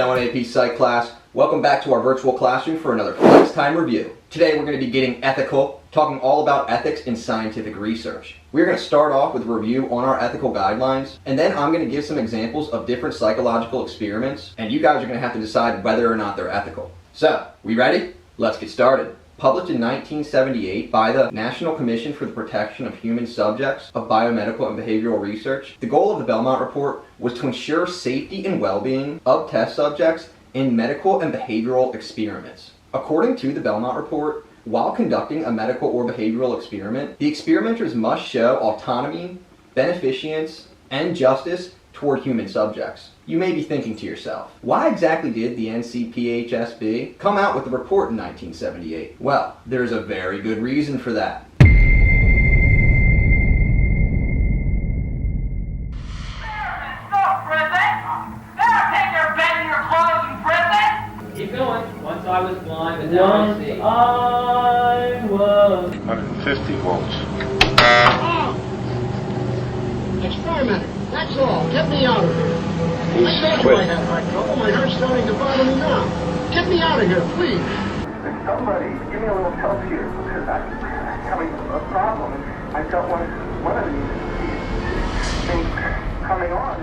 going, AP Psych class? Welcome back to our virtual classroom for another Flex Time review. Today we're going to be getting ethical, talking all about ethics in scientific research. We're going to start off with a review on our ethical guidelines, and then I'm going to give some examples of different psychological experiments, and you guys are going to have to decide whether or not they're ethical. So, we ready? Let's get started. Published in 1978 by the National Commission for the Protection of Human Subjects of Biomedical and Behavioral Research, the goal of the Belmont Report was to ensure safety and well-being of test subjects in medical and behavioral experiments. According to the Belmont Report, while conducting a medical or behavioral experiment, the experimenters must show autonomy, beneficence, and justice toward human subjects. You may be thinking to yourself, why exactly did the NCPHSB come out with the report in 1978? Well, there's a very good reason for that. Keep going. Once I was blind, but now I see. I was 150 volts. Experiment. That's all. Get me out of here. I told you I have heart trouble. My heart's starting to bother me now. Get me out of here, please. Somebody give me a little help here, because I'm having a problem. I don't want one of these things coming on.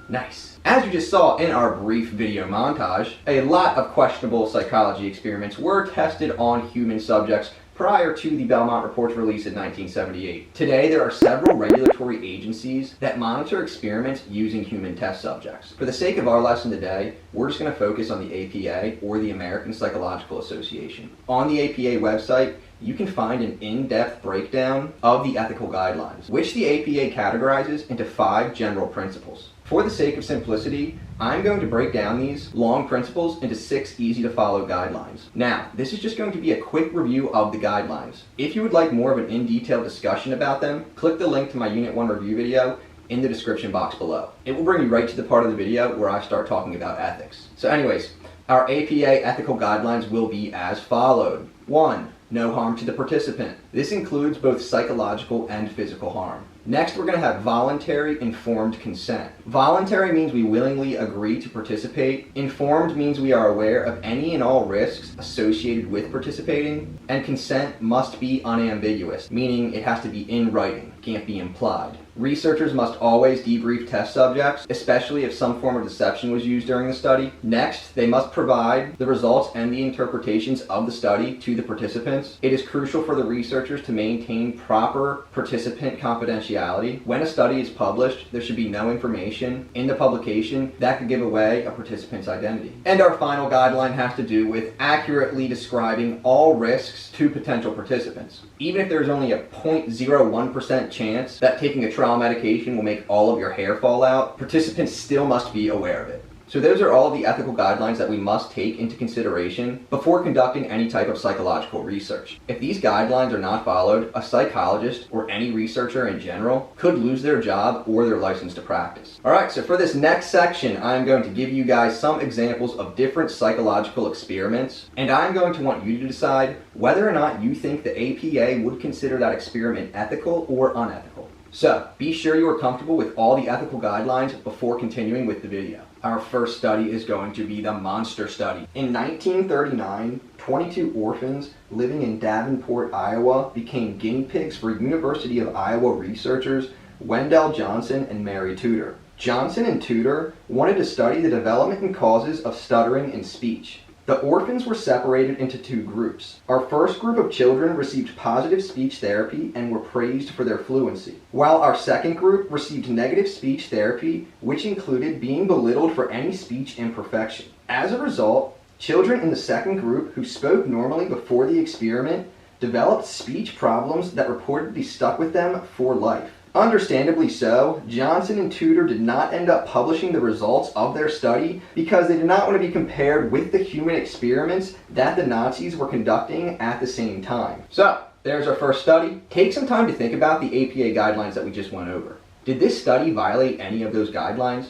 Nice. As you just saw in our brief video montage, a lot of questionable psychology experiments were tested on human subjects prior to the Belmont Report's release in 1978. Today, there are several regulatory agencies that monitor experiments using human test subjects. For the sake of our lesson today, we're just going to focus on the APA, or the American Psychological Association. On the APA website, you can find an in-depth breakdown of the ethical guidelines, which the APA categorizes into 5 general principles. For the sake of simplicity, I'm going to break down these long principles into 6 easy-to-follow guidelines. Now, this is just going to be a quick review of the guidelines. If you would like more of an in-detail discussion about them, click the link to my Unit 1 review video in the description box below. It will bring you right to the part of the video where I start talking about ethics. So anyways, our APA ethical guidelines will be as followed. 1. No harm to the participant. This includes both psychological and physical harm. Next, we're going to have voluntary informed consent. Voluntary means we willingly agree to participate. Informed means we are aware of any and all risks associated with participating. And consent must be unambiguous, meaning it has to be in writing, can't be implied. Researchers must always debrief test subjects, especially if some form of deception was used during the study. Next, they must provide the results and the interpretations of the study to the participants. It is crucial for the researchers to maintain proper participant confidentiality. When a study is published, there should be no information in the publication that could give away a participant's identity. And our final guideline has to do with accurately describing all risks to potential participants. Even if there's only a 0.01% chance that taking a trial medication will make all of your hair fall out, participants still must be aware of it. So those are all the ethical guidelines that we must take into consideration before conducting any type of psychological research. If these guidelines are not followed, a psychologist or any researcher in general could lose their job or their license to practice. Alright, so for this next section, I'm going to give you guys some examples of different psychological experiments, and I'm going to want you to decide whether or not you think the APA would consider that experiment ethical or unethical. So, be sure you are comfortable with all the ethical guidelines before continuing with the video. Our first study is going to be the Monster Study. In 1939, 22 orphans living in Davenport, Iowa became guinea pigs for University of Iowa researchers Wendell Johnson and Mary Tudor. Johnson and Tudor wanted to study the development and causes of stuttering in speech. The orphans were separated into 2 groups. Our first group of children received positive speech therapy and were praised for their fluency, while our second group received negative speech therapy, which included being belittled for any speech imperfection. As a result, children in the second group who spoke normally before the experiment developed speech problems that reportedly stuck with them for life. Understandably so, Johnson and Tudor did not end up publishing the results of their study because they did not want to be compared with the human experiments that the Nazis were conducting at the same time. So, there's our first study. Take some time to think about the APA guidelines that we just went over. Did this study violate any of those guidelines?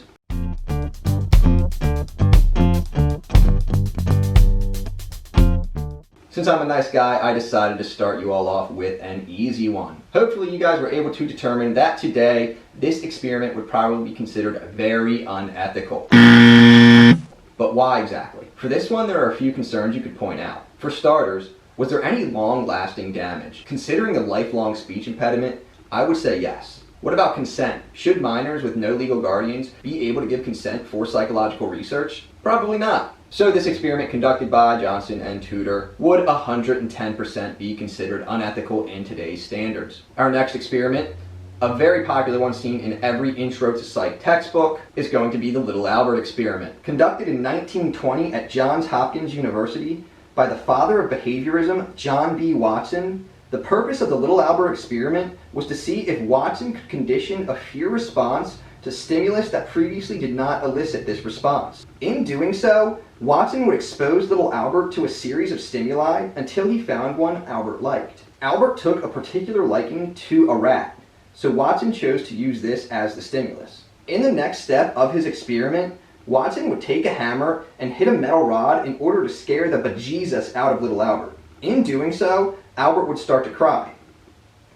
Since I'm a nice guy, I decided to start you all off with an easy one. Hopefully you guys were able to determine that today, this experiment would probably be considered very unethical. But why exactly? For this one, there are a few concerns you could point out. For starters, was there any long-lasting damage? Considering a lifelong speech impediment, I would say yes. What about consent? Should minors with no legal guardians be able to give consent for psychological research? Probably not. So this experiment conducted by Johnson and Tudor would 110% be considered unethical in today's standards. Our next experiment, a very popular one seen in every intro to psych textbook, is going to be the Little Albert experiment. Conducted in 1920 at Johns Hopkins University by the father of behaviorism, John B. Watson, the purpose of the Little Albert experiment was to see if Watson could condition a fear response to stimulus that previously did not elicit this response. In doing so, Watson would expose little Albert to a series of stimuli until he found one Albert liked. Albert took a particular liking to a rat, so Watson chose to use this as the stimulus. In the next step of his experiment, Watson would take a hammer and hit a metal rod in order to scare the bejesus out of little Albert. In doing so, Albert would start to cry.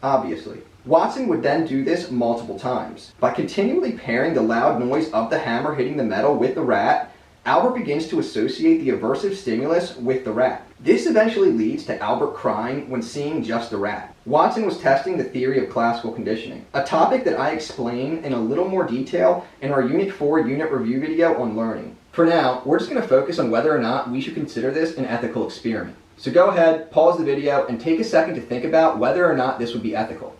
Obviously. Watson would then do this multiple times. By continually pairing the loud noise of the hammer hitting the metal with the rat, Albert begins to associate the aversive stimulus with the rat. This eventually leads to Albert crying when seeing just the rat. Watson was testing the theory of classical conditioning, a topic that I explain in a little more detail in our Unit 4 unit review video on learning. For now, we're just going to focus on whether or not we should consider this an ethical experiment. So go ahead, pause the video, and take a second to think about whether or not this would be ethical.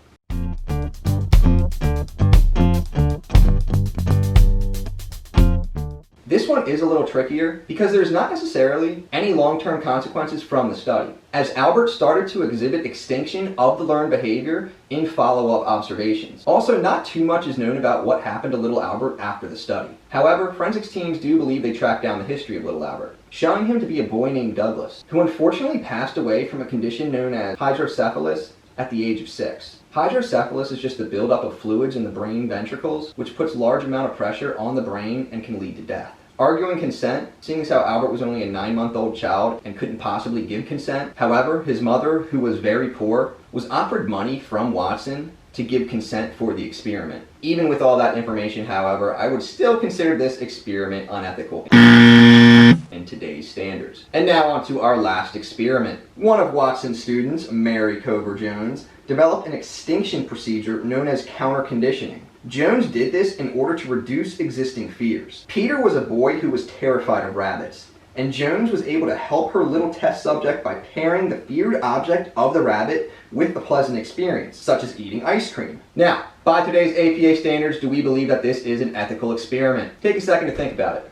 This one is a little trickier because there's not necessarily any long-term consequences from the study, as Albert started to exhibit extinction of the learned behavior in follow-up observations. Also, not too much is known about what happened to little Albert after the study. However, forensics teams do believe they tracked down the history of little Albert, showing him to be a boy named Douglas, who unfortunately passed away from a condition known as hydrocephalus at the age of 6. Hydrocephalus is just the buildup of fluids in the brain ventricles, which puts large amount of pressure on the brain and can lead to death. Arguing consent, seeing as how Albert was only a 9-month-old child and couldn't possibly give consent. However, his mother, who was very poor, was offered money from Watson to give consent for the experiment. Even with all that information, however, I would still consider this experiment unethical in today's standards. And now on to our last experiment. One of Watson's students, Mary Cover Jones, developed an extinction procedure known as counter-conditioning. Jones did this in order to reduce existing fears. Peter was a boy who was terrified of rabbits, and Jones was able to help her little test subject by pairing the feared object of the rabbit with a pleasant experience, such as eating ice cream. Now, by today's APA standards, do we believe that this is an ethical experiment? Take a second to think about it.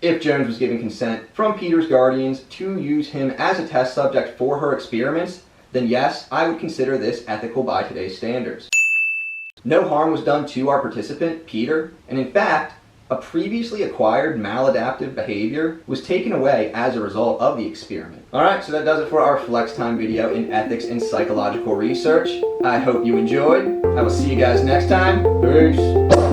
If Jones was given consent from Peter's guardians to use him as a test subject for her experiments, then yes, I would consider this ethical by today's standards. No harm was done to our participant, Peter, and in fact, a previously acquired maladaptive behavior was taken away as a result of the experiment. Alright, so that does it for our Flex Time video in ethics and psychological research. I hope you enjoyed. I will see you guys next time. Peace.